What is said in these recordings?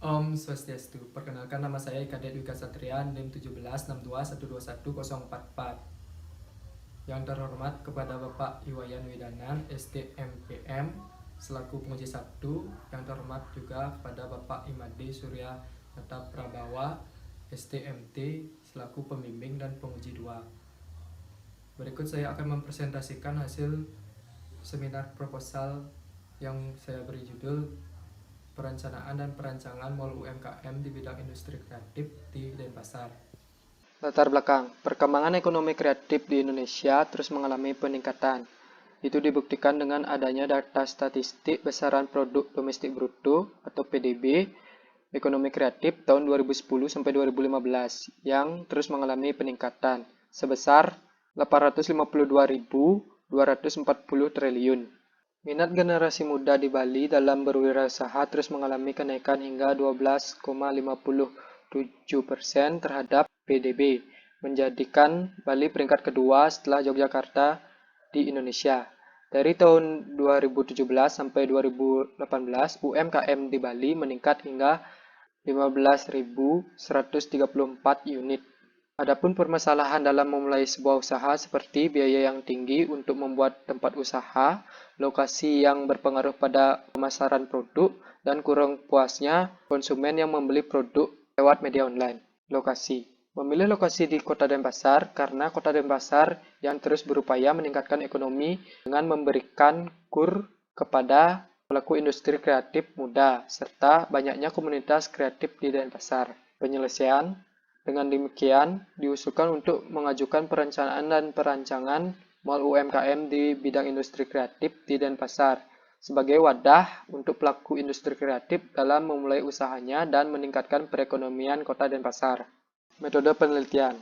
Om Swastiastu. Perkenalkan, nama saya Kadet Wika Satrian, NIM 1762121044. Yang terhormat kepada Bapak Iwayan Widanan, STMPM, selaku penguji 1. Yang terhormat juga kepada Bapak Imade Surya Nata Prabawa, STMT, selaku pembimbing dan penguji 2. Berikut saya akan mempresentasikan hasil seminar proposal yang saya beri judul Perencanaan dan Perancangan Mall UMKM di bidang industri kreatif di Denpasar. Latar belakang, perkembangan ekonomi kreatif di Indonesia terus mengalami peningkatan. Itu dibuktikan dengan adanya data statistik besaran produk domestik bruto atau PDB ekonomi kreatif tahun 2010 sampai 2015 yang terus mengalami peningkatan sebesar 852.240 triliun. Minat generasi muda di Bali dalam berwirausaha terus mengalami kenaikan hingga 12,57% terhadap PDB, menjadikan Bali peringkat kedua setelah Yogyakarta di Indonesia. Dari tahun 2017 sampai 2018, UMKM di Bali meningkat hingga 15.134 unit. Adapun permasalahan dalam memulai sebuah usaha seperti biaya yang tinggi untuk membuat tempat usaha, lokasi yang berpengaruh pada pemasaran produk, dan kurang puasnya konsumen yang membeli produk lewat media online. Lokasi. Memilih lokasi di Kota Denpasar karena Kota Denpasar yang terus berupaya meningkatkan ekonomi dengan memberikan KUR kepada pelaku industri kreatif muda, serta banyaknya komunitas kreatif di Denpasar. Penyelesaian. Dengan demikian, diusulkan untuk mengajukan perencanaan dan perancangan Mall UMKM di bidang industri kreatif di Denpasar sebagai wadah untuk pelaku industri kreatif dalam memulai usahanya dan meningkatkan perekonomian Kota Denpasar. Metode penelitian.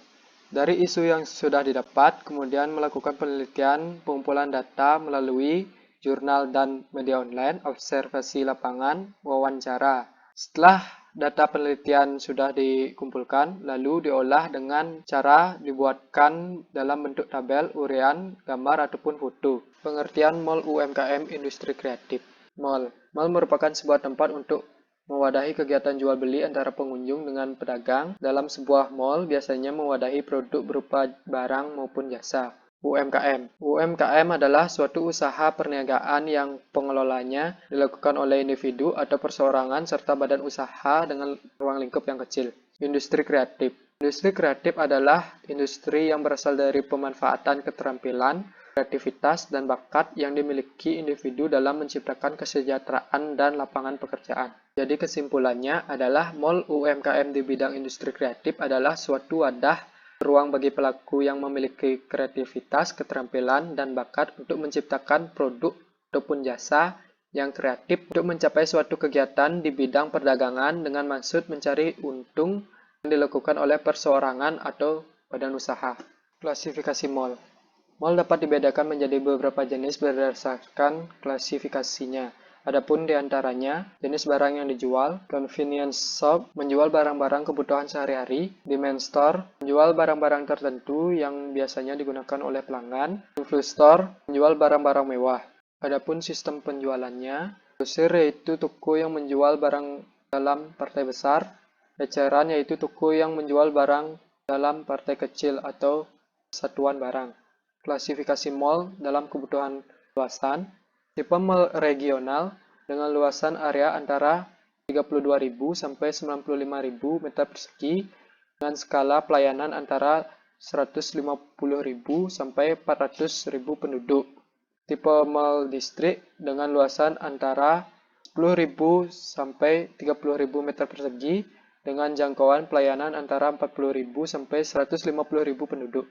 Dari isu yang sudah didapat, kemudian melakukan penelitian pengumpulan data melalui jurnal dan media online, observasi lapangan, wawancara. Setelah data penelitian sudah dikumpulkan, lalu diolah dengan cara dibuatkan dalam bentuk tabel, urean, gambar, ataupun foto. Pengertian Mall UMKM Industri Kreatif. Mall. Mall merupakan sebuah tempat untuk mewadahi kegiatan jual beli antara pengunjung dengan pedagang. Dalam sebuah mall biasanya mewadahi produk berupa barang maupun jasa. UMKM. UMKM adalah suatu usaha perniagaan yang pengelolanya dilakukan oleh individu atau perseorangan serta badan usaha dengan ruang lingkup yang kecil. Industri kreatif. Industri kreatif adalah industri yang berasal dari pemanfaatan keterampilan, kreativitas, dan bakat yang dimiliki individu dalam menciptakan kesejahteraan dan lapangan pekerjaan. Jadi kesimpulannya adalah Mall UMKM di bidang industri kreatif adalah suatu wadah ruang bagi pelaku yang memiliki kreativitas, keterampilan, dan bakat untuk menciptakan produk ataupun jasa yang kreatif untuk mencapai suatu kegiatan di bidang perdagangan dengan maksud mencari untung yang dilakukan oleh perseorangan atau badan usaha. Klasifikasi mall. Mall dapat dibedakan menjadi beberapa jenis berdasarkan klasifikasinya. Adapun di antaranya, jenis barang yang dijual, convenience shop, menjual barang-barang kebutuhan sehari-hari, demand store, menjual barang-barang tertentu yang biasanya digunakan oleh pelanggan, influence store, menjual barang-barang mewah. Adapun sistem penjualannya, grosir yaitu toko yang menjual barang dalam partai besar, eceran yaitu toko yang menjual barang dalam partai kecil atau satuan barang. Klasifikasi mall dalam kebutuhan luasan. Tipe mall regional dengan luasan area antara 32.000 sampai 95.000 meter persegi dengan skala pelayanan antara 150.000 sampai 400.000 penduduk. Tipe mall distrik dengan luasan antara 10.000 sampai 30.000 meter persegi dengan jangkauan pelayanan antara 40.000 sampai 150.000 penduduk.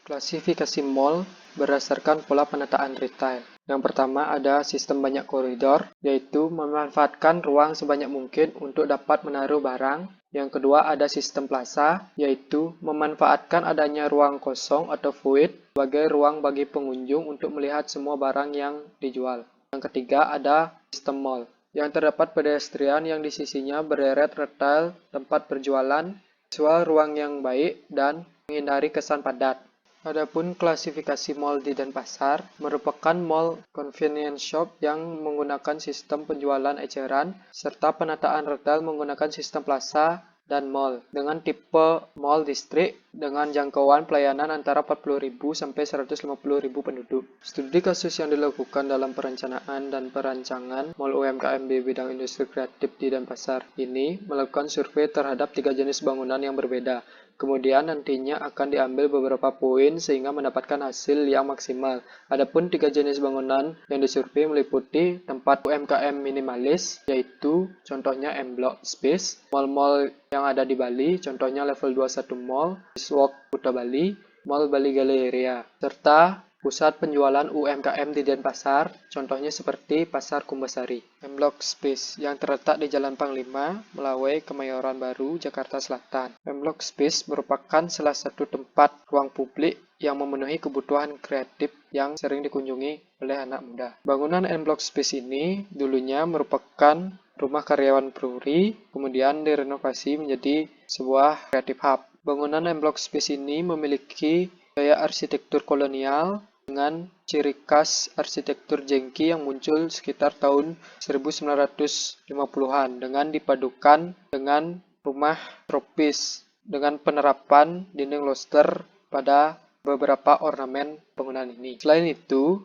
Klasifikasi mall berdasarkan pola penataan retail. Yang pertama ada sistem banyak koridor, yaitu memanfaatkan ruang sebanyak mungkin untuk dapat menaruh barang. Yang kedua ada sistem plaza, yaitu memanfaatkan adanya ruang kosong atau void sebagai ruang bagi pengunjung untuk melihat semua barang yang dijual. Yang ketiga ada sistem mall, yang terdapat pedestrian yang di sisinya berderet retail tempat berjualan, visual ruang yang baik, dan menghindari kesan padat. Adapun klasifikasi mall di Denpasar merupakan mall convenience shop yang menggunakan sistem penjualan eceran serta penataan retail menggunakan sistem plaza dan mall dengan tipe mall distrik dengan jangkauan pelayanan antara 40.000 sampai 150.000 penduduk. Studi kasus yang dilakukan dalam perencanaan dan perancangan mall UMKM di bidang industri kreatif di Denpasar ini melakukan survei terhadap 3 jenis bangunan yang berbeda. Kemudian nantinya akan diambil beberapa poin sehingga mendapatkan hasil yang maksimal. Adapun 3 jenis bangunan yang disurvei meliputi tempat UMKM minimalis, yaitu contohnya M-Block Space, mall-mall yang ada di Bali, contohnya level 21 Mall, Biswalk Kuta Bali, Mall Bali Galleria, serta pusat penjualan UMKM di Denpasar, contohnya seperti Pasar Kumbasari. M-Block Space yang terletak di Jalan Panglima, Melawai, Kemayoran Baru, Jakarta Selatan. M-Block Space merupakan salah satu tempat ruang publik yang memenuhi kebutuhan kreatif yang sering dikunjungi oleh anak muda. Bangunan M-Block Space ini dulunya merupakan rumah karyawan brewery, kemudian direnovasi menjadi sebuah creative hub. Bangunan M-Block Space ini memiliki gaya arsitektur kolonial dengan ciri khas arsitektur jengki yang muncul sekitar tahun 1950-an dengan dipadukan dengan rumah tropis dengan penerapan dinding lobster pada beberapa ornamen bangunan ini. Selain itu,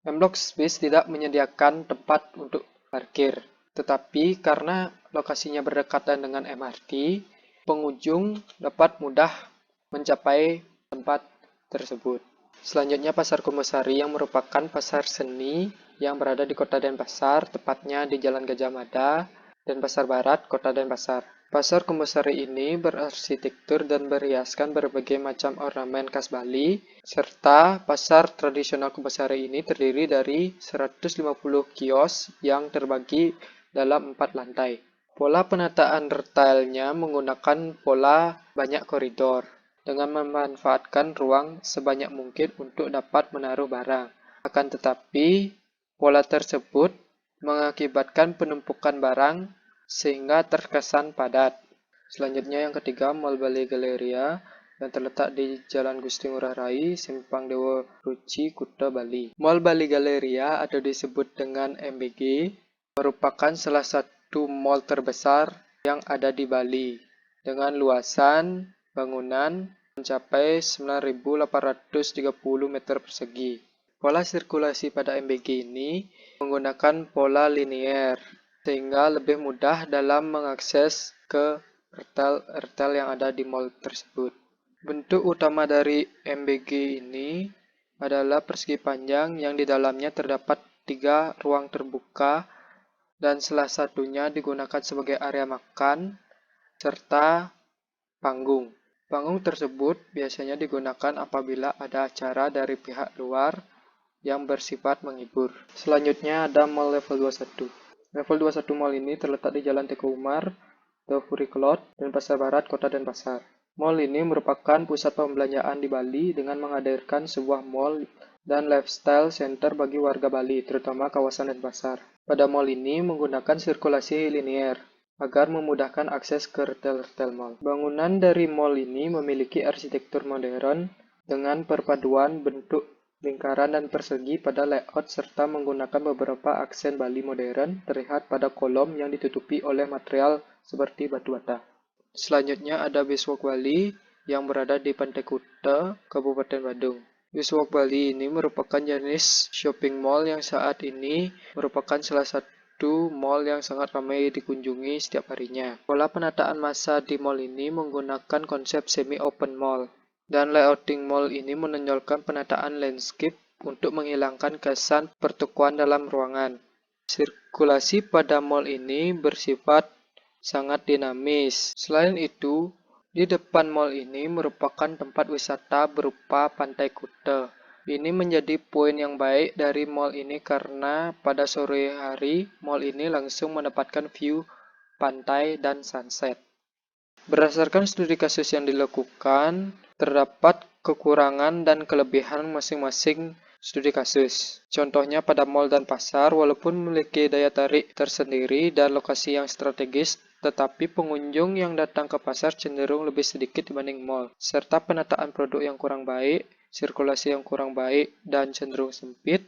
M-Block Space tidak menyediakan tempat untuk parkir, tetapi karena lokasinya berdekatan dengan MRT, pengunjung dapat mudah mencapai tempat tersebut. Selanjutnya Pasar Kumbasari yang merupakan pasar seni yang berada di Kota Denpasar, tepatnya di Jalan Gajah Mada, Denpasar Barat, Kota Denpasar. Pasar Kumbasari ini berarsitektur dan berhiaskan berbagai macam ornamen khas Bali, serta pasar tradisional Kumbasari ini terdiri dari 150 kios yang terbagi dalam 4 lantai. Pola penataan retailnya menggunakan pola banyak koridor, dengan memanfaatkan ruang sebanyak mungkin untuk dapat menaruh barang. Akan tetapi, pola tersebut mengakibatkan penumpukan barang sehingga terkesan padat. Selanjutnya yang ketiga, Mall Bali Galleria yang terletak di Jalan Gusti Ngurah Rai, Simpang Dewa Ruci, Kuta Bali. Mall Bali Galleria atau disebut dengan MBG merupakan salah satu mall terbesar yang ada di Bali dengan luasan bangunan mencapai 9.830 meter persegi. Pola sirkulasi pada MBG ini menggunakan pola linier, sehingga lebih mudah dalam mengakses ke retail yang ada di mall tersebut. Bentuk utama dari MBG ini adalah persegi panjang yang di dalamnya terdapat 3 ruang terbuka dan salah satunya digunakan sebagai area makan serta panggung. Panggung tersebut biasanya digunakan apabila ada acara dari pihak luar yang bersifat menghibur. Selanjutnya ada Mall Level 21. Level 21 Mall ini terletak di Jalan Teguh Umar, Dofuriklot, Denpasar Barat, Kota Denpasar. Mall ini merupakan pusat pembelanjaan di Bali dengan menghadirkan sebuah mall dan lifestyle center bagi warga Bali, terutama kawasan Denpasar. Pada mall ini menggunakan sirkulasi linier agar memudahkan akses ke retail mall. Bangunan dari mall ini memiliki arsitektur modern dengan perpaduan bentuk lingkaran dan persegi pada layout serta menggunakan beberapa aksen Bali modern terlihat pada kolom yang ditutupi oleh material seperti batu bata. Selanjutnya ada Biswalk Bali yang berada di Pantai Kuta, Kabupaten Badung. Biswalk Bali ini merupakan jenis shopping mall yang saat ini merupakan salah satu mall yang sangat ramai dikunjungi setiap harinya. Pola penataan massa di mall ini menggunakan konsep semi-open mall, dan layouting mall ini menonjolkan penataan landscape untuk menghilangkan kesan pertukuan dalam ruangan. Sirkulasi pada mall ini bersifat sangat dinamis. Selain itu, di depan mall ini merupakan tempat wisata berupa Pantai Kuta. Ini menjadi poin yang baik dari mall ini karena pada sore hari mall ini langsung mendapatkan view pantai dan sunset. Berdasarkan studi kasus yang dilakukan, terdapat kekurangan dan kelebihan masing-masing studi kasus. Contohnya pada mall dan pasar, walaupun memiliki daya tarik tersendiri dan lokasi yang strategis, tetapi pengunjung yang datang ke pasar cenderung lebih sedikit dibanding mall, serta penataan produk yang kurang baik sirkulasi yang kurang baik dan cenderung sempit,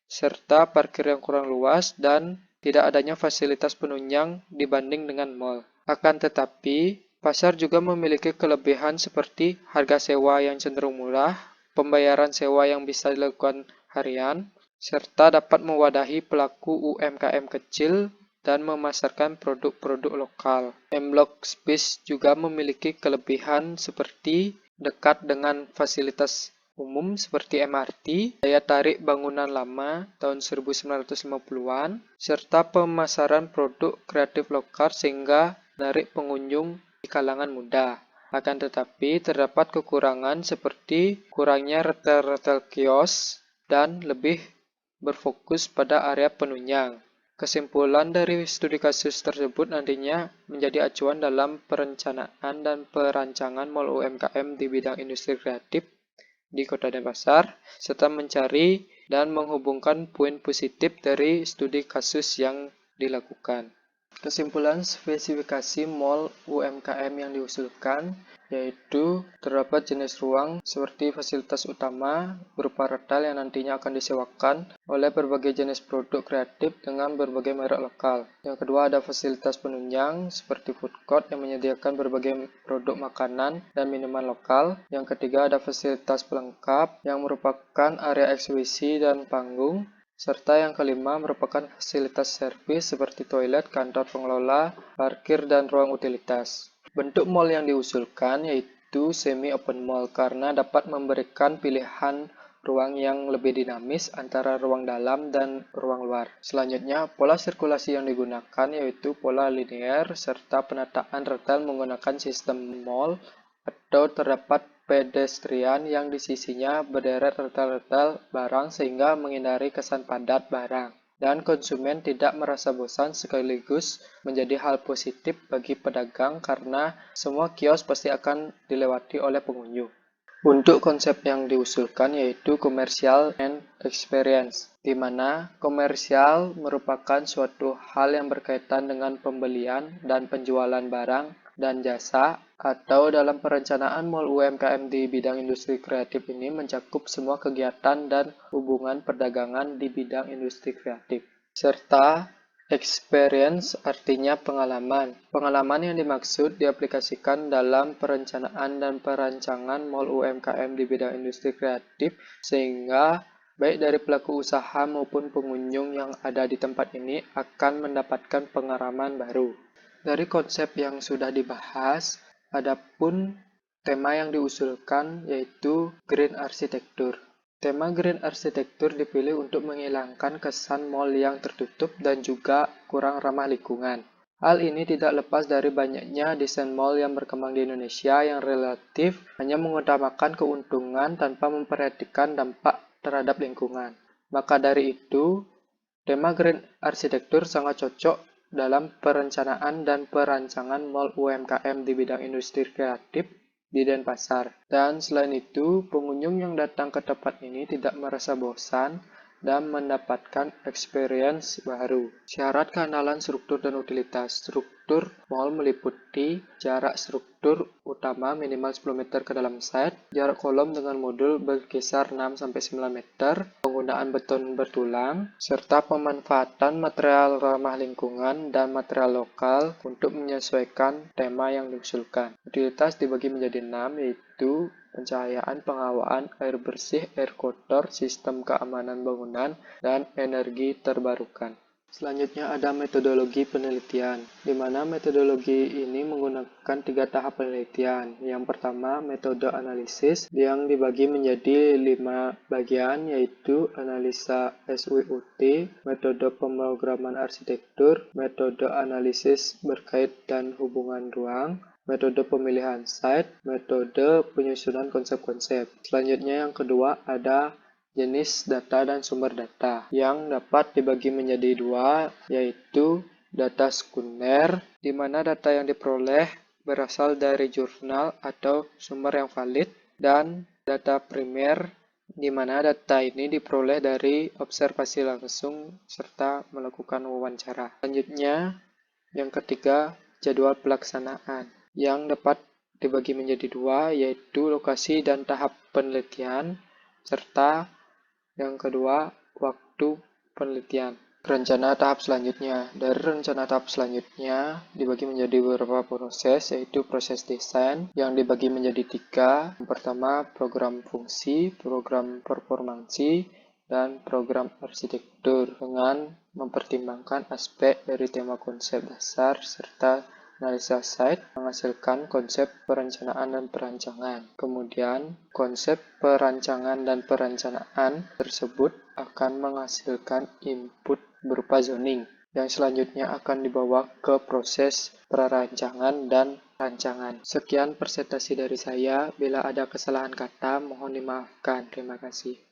serta parkir yang kurang luas dan tidak adanya fasilitas penunjang dibanding dengan mal. Akan tetapi, pasar juga memiliki kelebihan seperti harga sewa yang cenderung murah, pembayaran sewa yang bisa dilakukan harian, serta dapat mewadahi pelaku UMKM kecil dan memasarkan produk-produk lokal. M-Block Space juga memiliki kelebihan seperti dekat dengan fasilitas umum seperti MRT, daya tarik bangunan lama tahun 1950-an, serta pemasaran produk kreatif lokal sehingga menarik pengunjung di kalangan muda. Akan tetapi, terdapat kekurangan seperti kurangnya retail-retail kios dan lebih berfokus pada area penunjang. Kesimpulan dari studi kasus tersebut nantinya menjadi acuan dalam perencanaan dan perancangan mal UMKM di bidang industri kreatif di Kota Denpasar, serta mencari dan menghubungkan poin positif dari studi kasus yang dilakukan. Kesimpulan spesifikasi mal UMKM yang diusulkan yaitu terdapat jenis ruang seperti fasilitas utama berupa retail yang nantinya akan disewakan oleh berbagai jenis produk kreatif dengan berbagai merek lokal. Yang kedua ada fasilitas penunjang seperti food court yang menyediakan berbagai produk makanan dan minuman lokal. Yang ketiga ada fasilitas pelengkap yang merupakan area eksibisi dan panggung. Serta yang kelima merupakan fasilitas servis seperti toilet, kantor pengelola, parkir, dan ruang utilitas. Bentuk mall yang diusulkan yaitu semi-open mall karena dapat memberikan pilihan ruang yang lebih dinamis antara ruang dalam dan ruang luar. Selanjutnya, pola sirkulasi yang digunakan yaitu pola linear serta penataan retail menggunakan sistem mall atau terdapat pedestrian yang di sisinya berderet retail-retail barang sehingga menghindari kesan padat barang. Dan konsumen tidak merasa bosan sekaligus menjadi hal positif bagi pedagang karena semua kios pasti akan dilewati oleh pengunjung. Untuk konsep yang diusulkan yaitu commercial and experience, di mana komersial merupakan suatu hal yang berkaitan dengan pembelian dan penjualan barang dan jasa, atau dalam perencanaan mal UMKM di bidang industri kreatif ini mencakup semua kegiatan dan hubungan perdagangan di bidang industri kreatif. Serta experience artinya pengalaman. Pengalaman yang dimaksud diaplikasikan dalam perencanaan dan perancangan mal UMKM di bidang industri kreatif sehingga baik dari pelaku usaha maupun pengunjung yang ada di tempat ini akan mendapatkan pengalaman baru. Dari konsep yang sudah dibahas, adapun tema yang diusulkan yaitu Green Architecture. Tema Green Architecture dipilih untuk menghilangkan kesan mal yang tertutup dan juga kurang ramah lingkungan. Hal ini tidak lepas dari banyaknya desain mal yang berkembang di Indonesia yang relatif hanya mengutamakan keuntungan tanpa memperhatikan dampak terhadap lingkungan. Maka dari itu, tema Green Architecture sangat cocok dalam perencanaan dan perancangan mal UMKM di bidang industri kreatif di Denpasar. Dan selain itu, pengunjung yang datang ke tempat ini tidak merasa bosan dan mendapatkan experience baru. Syarat keandalan struktur dan utilitas. Struktur mal meliputi jarak struktur utama minimal 10 meter ke dalam site, jarak kolom dengan modul berkisar 6-9 meter, penggunaan beton bertulang, serta pemanfaatan material ramah lingkungan dan material lokal untuk menyesuaikan tema yang diusulkan. Utilitas dibagi menjadi 6, yaitu pencahayaan, penghawaan, air bersih, air kotor, sistem keamanan bangunan, dan energi terbarukan. Selanjutnya ada metodologi penelitian, di mana metodologi ini menggunakan 3 tahap penelitian. Yang pertama, metode analisis yang dibagi menjadi 5 bagian, yaitu analisa SWOT, metode pemrograman arsitektur, metode analisis berkait dan hubungan ruang, metode pemilihan site, metode penyusunan konsep-konsep. Selanjutnya yang kedua ada jenis data dan sumber data yang dapat dibagi menjadi 2, yaitu data sekunder, di mana data yang diperoleh berasal dari jurnal atau sumber yang valid, dan data primer, di mana data ini diperoleh dari observasi langsung serta melakukan wawancara. Selanjutnya, yang ketiga, jadwal pelaksanaan yang dapat dibagi menjadi dua, yaitu lokasi dan tahap penelitian, serta yang kedua, waktu penelitian. Rencana tahap selanjutnya. Dari rencana tahap selanjutnya dibagi menjadi beberapa proses, yaitu proses desain yang dibagi menjadi tiga. Yang pertama, program fungsi, program performansi, dan program arsitektur dengan mempertimbangkan aspek dari tema konsep dasar serta analisa site menghasilkan konsep perencanaan dan perancangan. Kemudian, konsep perancangan dan perencanaan tersebut akan menghasilkan input berupa zoning, yang selanjutnya akan dibawa ke proses perancangan dan rancangan. Sekian presentasi dari saya. Bila ada kesalahan kata, mohon dimaafkan. Terima kasih.